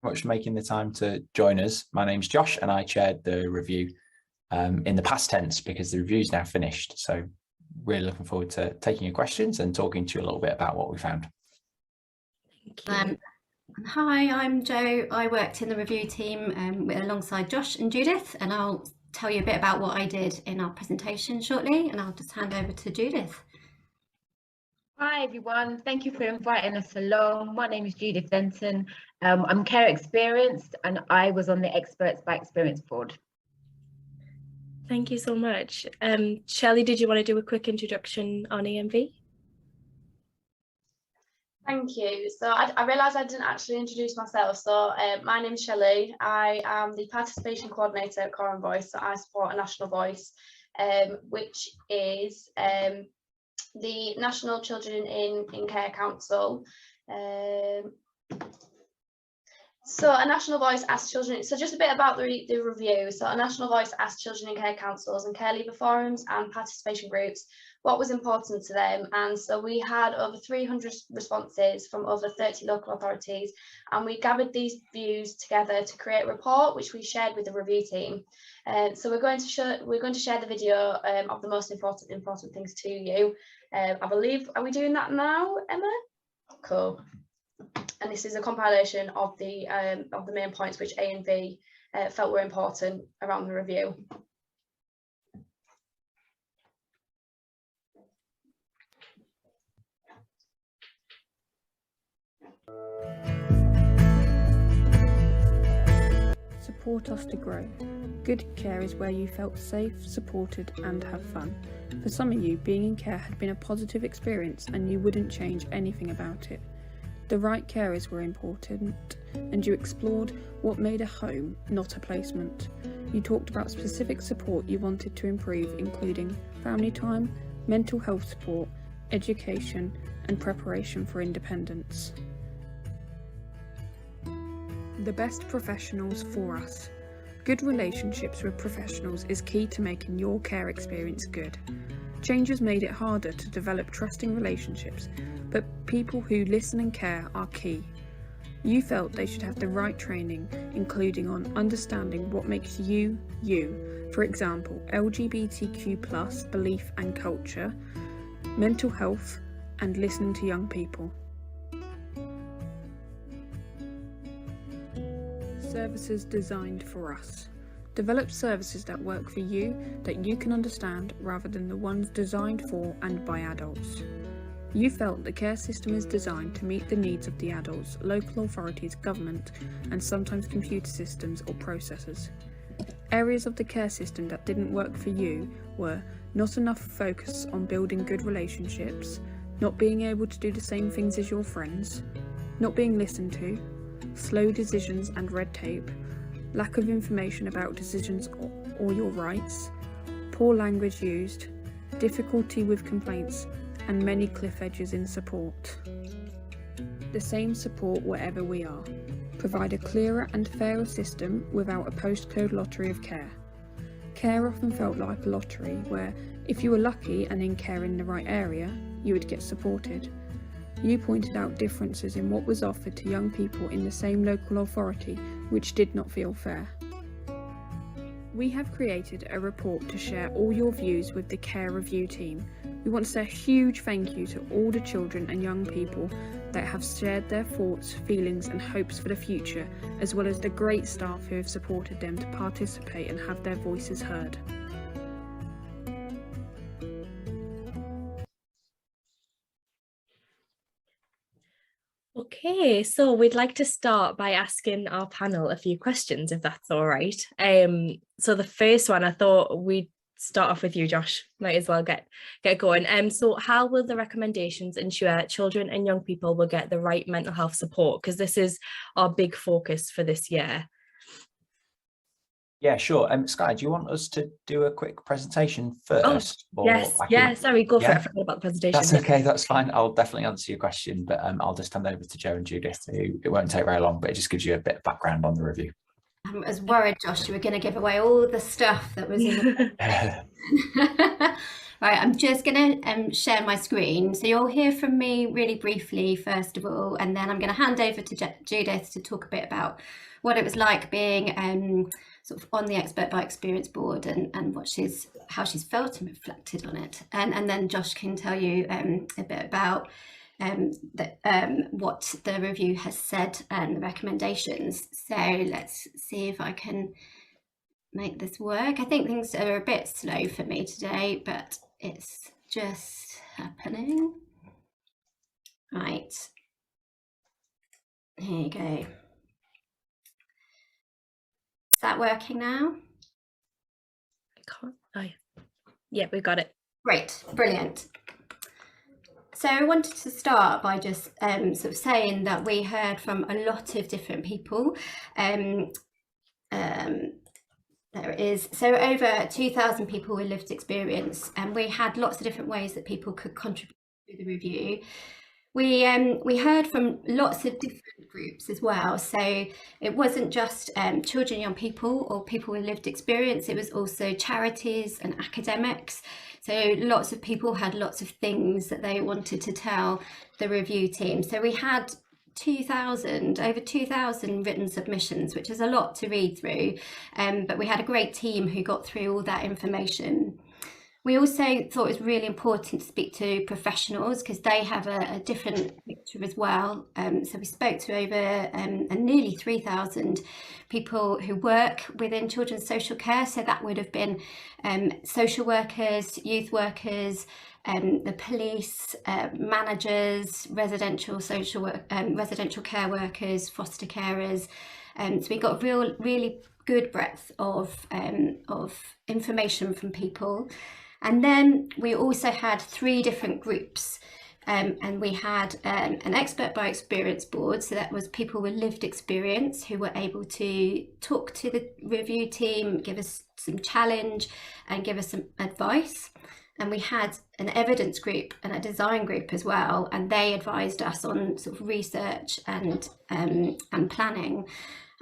Much for making the time to join us. My name's Josh and I chaired the review in the past tense because the review's now finished. So really looking forward to taking your questions and talking to you a little bit about what we found. Thank you. Hi, I'm Jo. I worked in the review team alongside Josh and Judith, and I'll tell you a bit about what I did in our presentation shortly, and I'll just hand over to Judith. Hi everyone, thank you for inviting us along. My name is Judith Denton. I'm care experienced and I was on the Experts by Experience board. Thank you so much. Shelley, did you want to do a quick introduction on ANV? Thank you. So I realised I didn't actually introduce myself. So my name is Shelley. I am the participation coordinator at Core and Voice. So I support a national voice, which is the National Children in Care Council. So a national voice asks children, so just a bit about the review. So a national voice asks children in care councils and care leaver forums and participation groups what was important to them. And so we had over 300 responses from over 30 local authorities, and we gathered these views together to create a report which we shared with the review team. So we're going to share the video of the most important things to you. I believe, are we doing that now, Emma? Cool. And this is a compilation of the main points which ANV felt were important around the review. Support us to grow. Good care is where you felt safe, supported and have fun. For some of you, being in care had been a positive experience and you wouldn't change anything about it. The right carers were important, and you explored what made a home, not a placement. You talked about specific support you wanted to improve, including family time, mental health support, education, and preparation for independence. The best professionals for us. Good relationships with professionals is key to making your care experience good. Change has made it harder to develop trusting relationships, but people who listen and care are key. You felt they should have the right training, including on understanding what makes you, you. For example, LGBTQ+ belief and culture, mental health, and listening to young people. Services designed for us. Develop services that work for you, that you can understand, rather than the ones designed for and by adults. You felt the care system is designed to meet the needs of the adults, local authorities, government, and sometimes computer systems or processes. Areas of the care system that didn't work for you were not enough focus on building good relationships, not being able to do the same things as your friends, not being listened to, slow decisions and red tape, lack of information about decisions or your rights, poor language used, difficulty with complaints, and many cliff edges in support. The same support wherever we are. Provide a clearer and fairer system without a postcode lottery of care. Care often felt like a lottery where, if you were lucky and in care in the right area, you would get supported. You pointed out differences in what was offered to young people in the same local authority, which did not feel fair. We have created a report to share all your views with the care review team. We want to say a huge thank you to all the children and young people that have shared their thoughts, feelings and hopes for the future, as well as the great staff who have supported them to participate and have their voices heard. Okay, so we'd like to start by asking our panel a few questions, if that's all right. So the first one, I thought we'd start off with you, Josh. Might as well get going. So how will the recommendations ensure children and young people will get the right mental health support? Because this is our big focus for this year. Yeah, sure. Sky, do you want us to do a quick presentation first? Oh, yes, sorry, go for it. I forgot about the presentation. That's okay, that's fine. I'll definitely answer your question, but I'll just hand over to Jo and Judith, who it won't take very long, but it just gives you a bit of background on the review. I was worried, Josh, you were going to give away all the stuff that was in the Right, I'm just going to share my screen. So you'll hear from me really briefly, first of all, and then I'm going to hand over to Judith to talk a bit about what it was like being sort of on the Expert by Experience board and how she's felt and reflected on it. And then Josh can tell you a bit about what the review has said and the recommendations. So let's see if I can make this work. I think things are a bit slow for me today, but it's just happening. Right, here you go. Is that working now? I can't. Oh, yeah, we got it. Great, brilliant. So I wanted to start by just sort of saying that we heard from a lot of different people. There is so over 2,000 people with lived experience, and we had lots of different ways that people could contribute to the review. We heard from lots of different groups as well, so it wasn't just children, young people or people with lived experience, it was also charities and academics. So lots of people had lots of things that they wanted to tell the review team. So we had over 2,000 written submissions, which is a lot to read through, but we had a great team who got through all that information. We also thought it was really important to speak to professionals because they have a different picture as well. So we spoke to over nearly 3,000 people who work within children's social care. So that would have been social workers, youth workers, the police, managers, residential care workers, foster carers. So we got really good breadth of information from people. And then we also had 3 different groups, and we had an Expert by Experience board. So that was people with lived experience who were able to talk to the review team, give us some challenge and give us some advice. And we had an evidence group and a design group as well, and they advised us on sort of research and planning.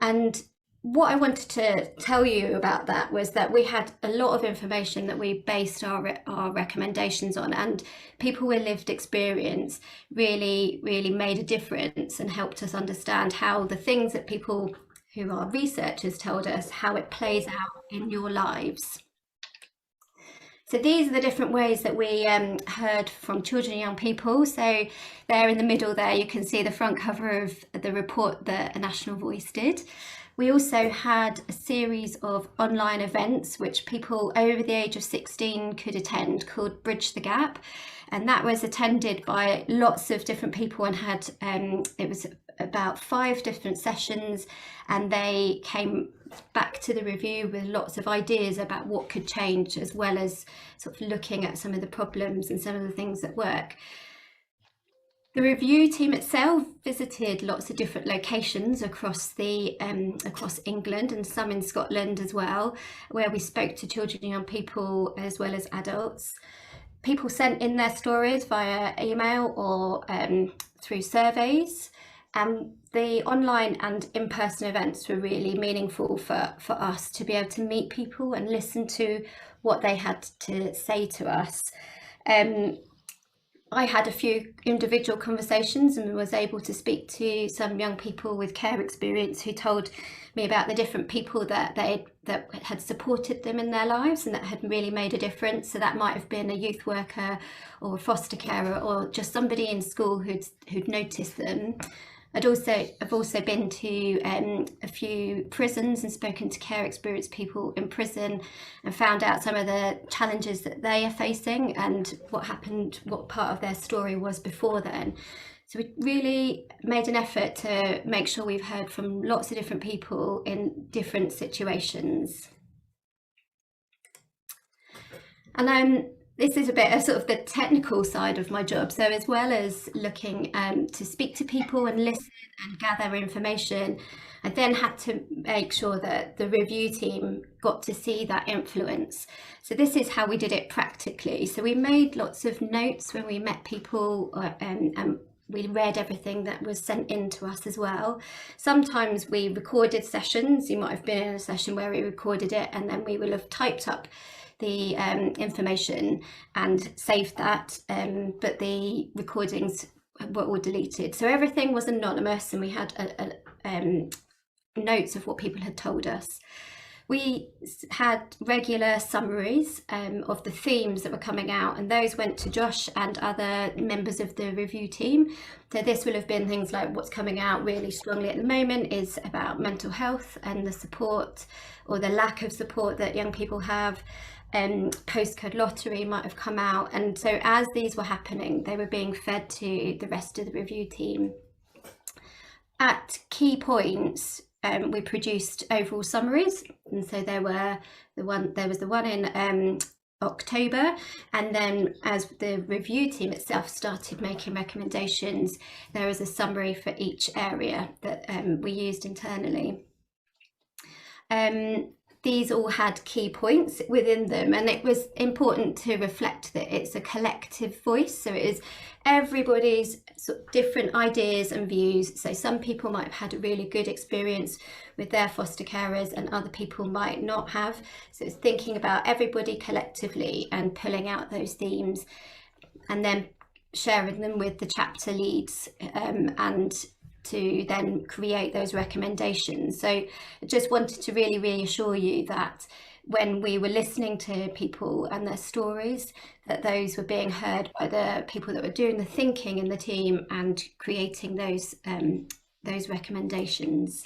And what I wanted to tell you about that was that we had a lot of information that we based our recommendations on, and people with lived experience really made a difference and helped us understand how the things that people who are researchers told us, how it plays out in your lives. So these are the different ways that we heard from children and young people. So there in the middle there, you can see the front cover of the report that A National Voice did. We also had a series of online events which people over the age of 16 could attend, called Bridge the Gap. And that was attended by lots of different people and had, it was about 5 different sessions, and they came back to the review with lots of ideas about what could change, as well as sort of looking at some of the problems and some of the things that work. The review team itself visited lots of different locations across England and some in Scotland as well, where we spoke to children and young people as well as adults. People sent in their stories via email or through surveys. The online and in-person events were really meaningful for us to be able to meet people and listen to what they had to say to us. I had a few individual conversations and was able to speak to some young people with care experience who told me about the different people that had supported them in their lives and that had really made a difference. So that might have been a youth worker or a foster carer or just somebody in school who'd noticed them. I've also been to a few prisons and spoken to care experienced people in prison and found out some of the challenges that they are facing and what happened, what part of their story was before then. So we really made an effort to make sure we've heard from lots of different people in different situations. And this is a bit of sort of the technical side of my job. So as well as looking to speak to people and listen and gather information, I then had to make sure that the review team got to see that influence. So this is how we did it practically. So we made lots of notes when we met people and we read everything that was sent in to us as well. Sometimes we recorded sessions. You might have been in a session where we recorded it and then we will have typed up the information and saved that, but the recordings were all deleted. So everything was anonymous, and we had notes of what people had told us. We had regular summaries of the themes that were coming out, and those went to Josh and other members of the review team. So this will have been things like what's coming out really strongly at the moment is about mental health and the support or the lack of support that young people have. Postcode lottery might have come out, and so as these were happening, they were being fed to the rest of the review team. At key points, we produced overall summaries, and so there was the one in October, and then as the review team itself started making recommendations, there was a summary for each area that we used internally. These all had key points within them, and it was important to reflect that it's a collective voice, so it is everybody's sort of different ideas and views. So some people might have had a really good experience with their foster carers and other people might not have. So it's thinking about everybody collectively and pulling out those themes and then sharing them with the chapter leads and to then create those recommendations. So I just wanted to really reassure you that when we were listening to people and their stories, that those were being heard by the people that were doing the thinking in the team and creating those recommendations.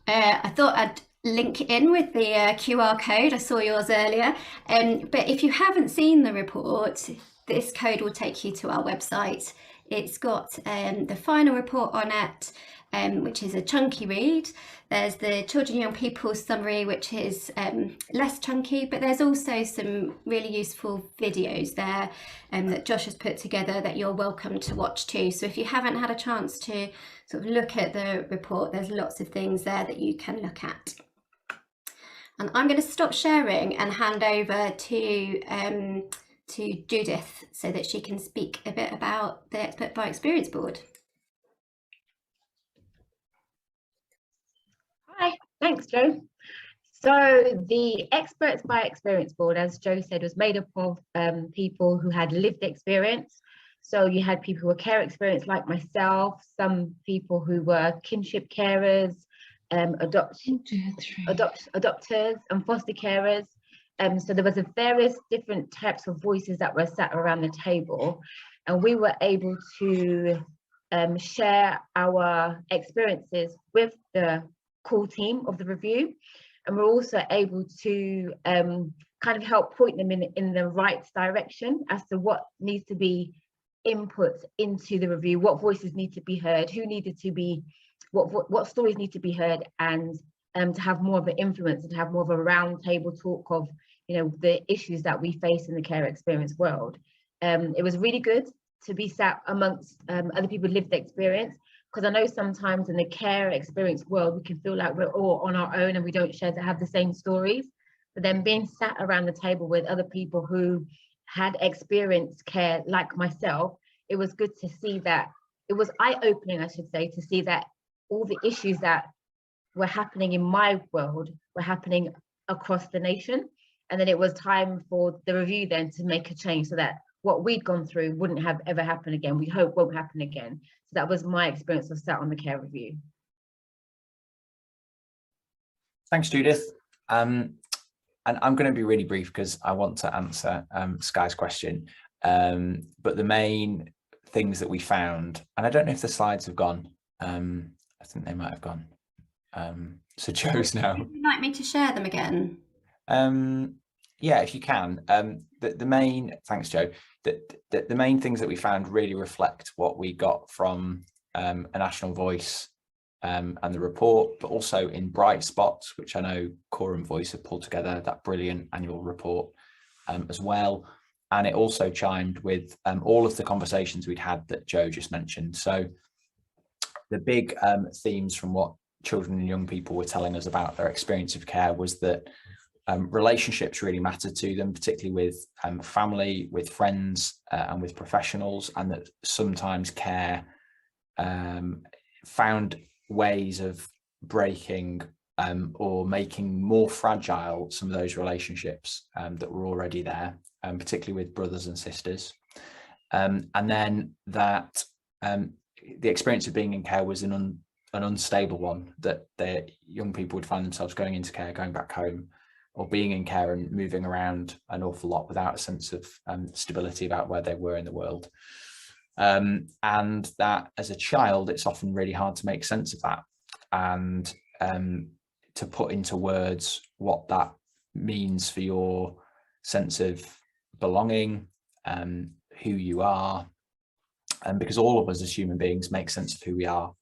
I thought I'd link in with the QR code. I saw yours earlier, but if you haven't seen the report, this code will take you to our website. It's got the final report on it, which is a chunky read. There's the Children and Young People summary, which is less chunky, but there's also some really useful videos there that Josh has put together that you're welcome to watch too. So if you haven't had a chance to sort of look at the report, there's lots of things there that you can look at. And I'm going to stop sharing and hand over to Judith so that she can speak a bit about the Expert by Experience board. Hi, thanks, Joe. So the Experts by Experience board, as Joe said, was made up of people who had lived experience. So you had people who were care experience like myself, some people who were kinship carers, adopters and foster carers. So there was a various different types of voices that were sat around the table, and we were able to share our experiences with the core team of the review, and we're also able to kind of help point them in the right direction as to what needs to be input into the review, what voices need to be heard, who needed to be, what stories need to be heard, and to have more of an influence and to have more of a round table talk of, you know, the issues that we face in the care experience world. It was really good to be sat amongst other people with lived experience, because I know sometimes in the care experience world we can feel like we're all on our own and we don't share to have the same stories. But then being sat around the table with other people who had experienced care like myself, it was good to see that, it was eye-opening, I should say, to see that all the issues that were happening in my world were happening across the nation. And then it was time for the review then to make a change so that what we'd gone through wouldn't have ever happened again. We hope won't happen again. So that was my experience of sat on the care review. Thanks, Judith. And I'm going to be really brief because I want to answer Sky's question. But the main things that we found, and I don't know if the slides have gone. I think they might have gone. So Joe's now. Would you like me to share them again? Yeah, if you can. The main, thanks, Joe. The main things that we found really reflect what we got from a National Voice and the report, but also in Bright Spots, which I know Quorum Voice have pulled together that brilliant annual report as well. And it also chimed with all of the conversations we'd had that Joe just mentioned. So the big themes from what children and young people were telling us about their experience of care was that relationships really mattered to them, particularly with family, with friends and with professionals, and that sometimes care found ways of breaking or making more fragile some of those relationships that were already there, particularly with brothers and sisters. And then that the experience of being in care was an unstable one, that the young people would find themselves going into care, going back home, or being in care and moving around an awful lot without a sense of stability about where they were in the world. And that as a child, it's often really hard to make sense of that, and to put into words what that means for your sense of belonging, who you are, and because all of us as human beings make sense of who we are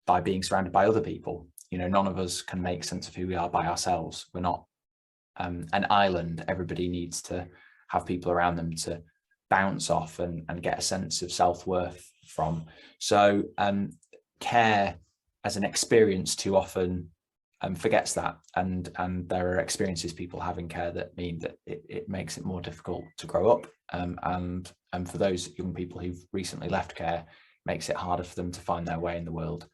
by being surrounded by other people. You know, none of us can make sense of who we are by ourselves. We're not an island. Everybody needs to have people around them to bounce off and get a sense of self-worth from. So care as an experience too often forgets that, and there are experiences people have in care that mean that it makes it more difficult to grow up, and for those young people who've recently left care, makes it harder for them to find their way in the world.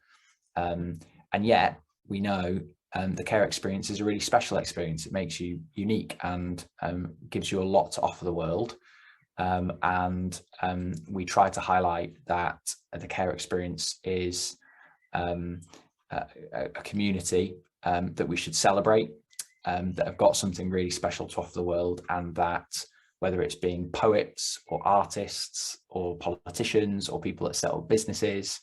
And yet we know the care experience is a really special experience. It makes you unique and gives you a lot to offer the world. And we try to highlight that the care experience is a community that we should celebrate, that have got something really special to offer the world, and that whether it's being poets or artists or politicians or people that set up businesses,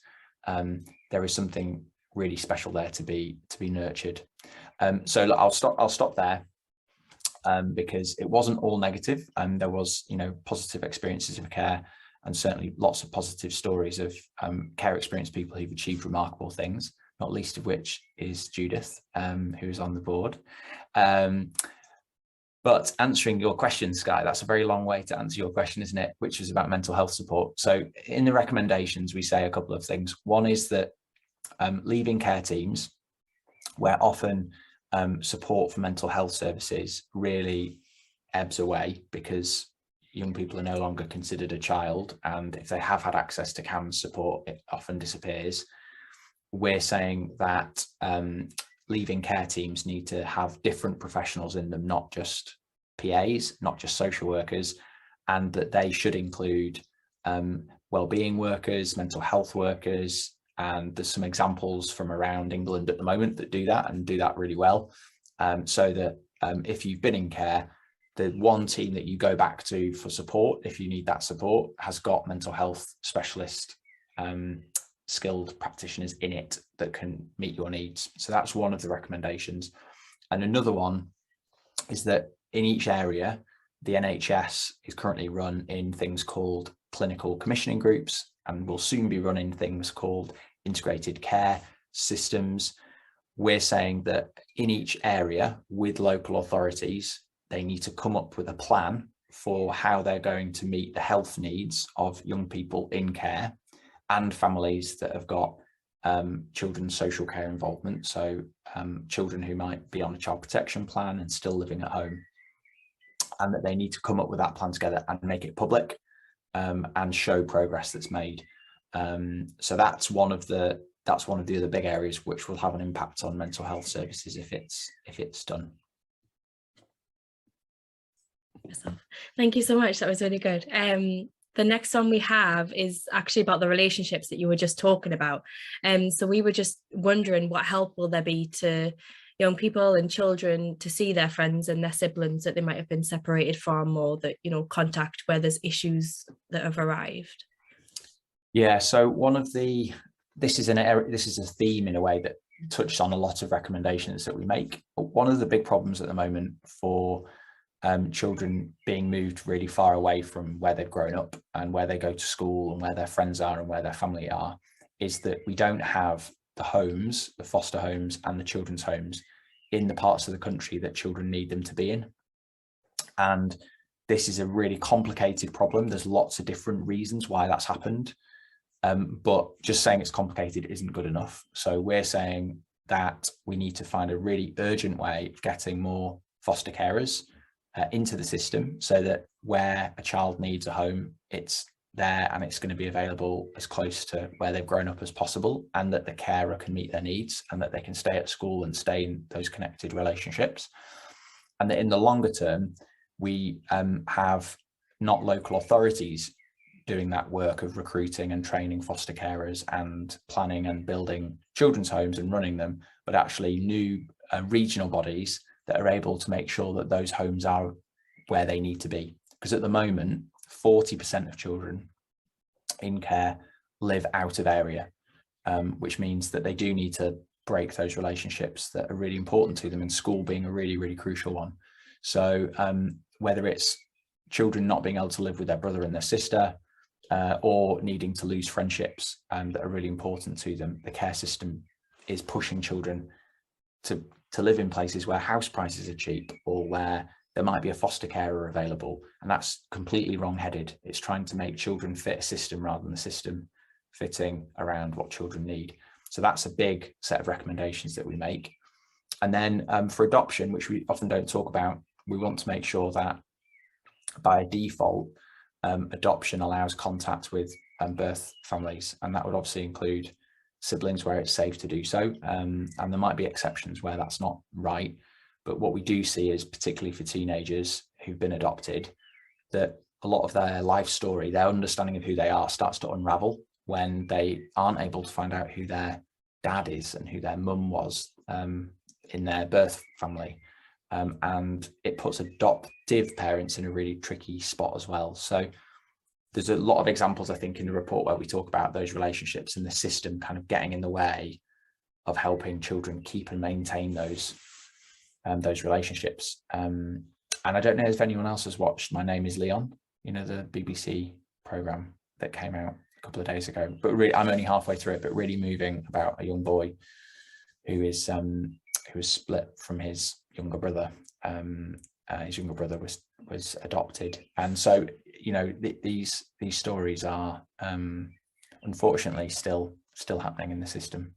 there is something really special there to be nurtured. So look, I'll stop there. Because it wasn't all negative, and there was, you know, positive experiences of care, and certainly lots of positive stories of care experienced people who've achieved remarkable things, not least of which is Judith, who's on the board. But answering your question, Sky, that's a very long way to answer your question, isn't it? Which is about mental health support. So in the recommendations, we say a couple of things. One is that leaving care teams, where often support for mental health services really ebbs away because young people are no longer considered a child, and if they have had access to CAMHS support, it often disappears. We're saying that leaving care teams need to have different professionals in them, not just PAs, not just social workers, and that they should include wellbeing workers, mental health workers, and there's some examples from around England at the moment that do that, and do that really well. So that if you've been in care, the one team that you go back to for support, if you need that support, has got mental health specialist skilled practitioners in it that can meet your needs. So that's one of the recommendations. And another one is that in each area, the NHS is currently run in things called clinical commissioning groups, and will soon be running things called integrated care systems. We're saying that in each area with local authorities, they need to come up with a plan for how they're going to meet the health needs of young people in care and families that have got children's social care involvement. So children who might be on a child protection plan and still living at home, and that they need to come up with that plan together and make it public and show progress that's made. So that's one of the other big areas which will have an impact on mental health services if it's done. Thank you so much. That was really good. The next one we have is actually about the relationships that you were just talking about. So we were just wondering, what help will there be to young people and children to see their friends and their siblings that they might have been separated from, or that, you know, contact where there's issues that have arrived? Yeah, so this is a theme in a way that touches on a lot of recommendations that we make. One of the big problems at the moment for children being moved really far away from where they've grown up and where they go to school and where their friends are and where their family are, is that we don't have the homes, the foster homes and the children's homes in the parts of the country that children need them to be in. And this is a really complicated problem. There's lots of different reasons why that's happened. But just saying it's complicated isn't good enough. So we're saying that we need to find a really urgent way of getting more foster carers into the system, so that where a child needs a home, it's there and it's going to be available as close to where they've grown up as possible, and that the carer can meet their needs and that they can stay at school and stay in those connected relationships. And that in the longer term, we have not local authorities doing that work of recruiting and training foster carers and planning and building children's homes and running them, but actually new regional bodies that are able to make sure that those homes are where they need to be. Because at the moment, 40% of children in care live out of area, which means that they do need to break those relationships that are really important to them, and school being a really, really crucial one. So whether it's children not being able to live with their brother and their sister, or needing to lose friendships that are really important to them, the care system is pushing children to live in places where house prices are cheap, or where there might be a foster carer available. And that's completely wrong-headed. It's trying to make children fit a system rather than the system fitting around what children need. So that's a big set of recommendations that we make. And then for adoption, which we often don't talk about, we want to make sure that by default, adoption allows contact with birth families, and that would obviously include siblings where it's safe to do so, and there might be exceptions where that's not right. But what we do see is, particularly for teenagers who've been adopted, that a lot of their life story, their understanding of who they are, starts to unravel when they aren't able to find out who their dad is and who their mum was in their birth family. And it puts adoptive parents in a really tricky spot as well. So there's a lot of examples, I think, in the report where we talk about those relationships and the system kind of getting in the way of helping children keep and maintain those relationships. And I don't know if anyone else has watched My Name is Leon, you know, the BBC programme that came out a couple of days ago. But really, I'm only halfway through it, but really moving, about a young boy who is split from his younger brother. His younger brother was adopted, and so, you know, these stories are unfortunately still happening in the system.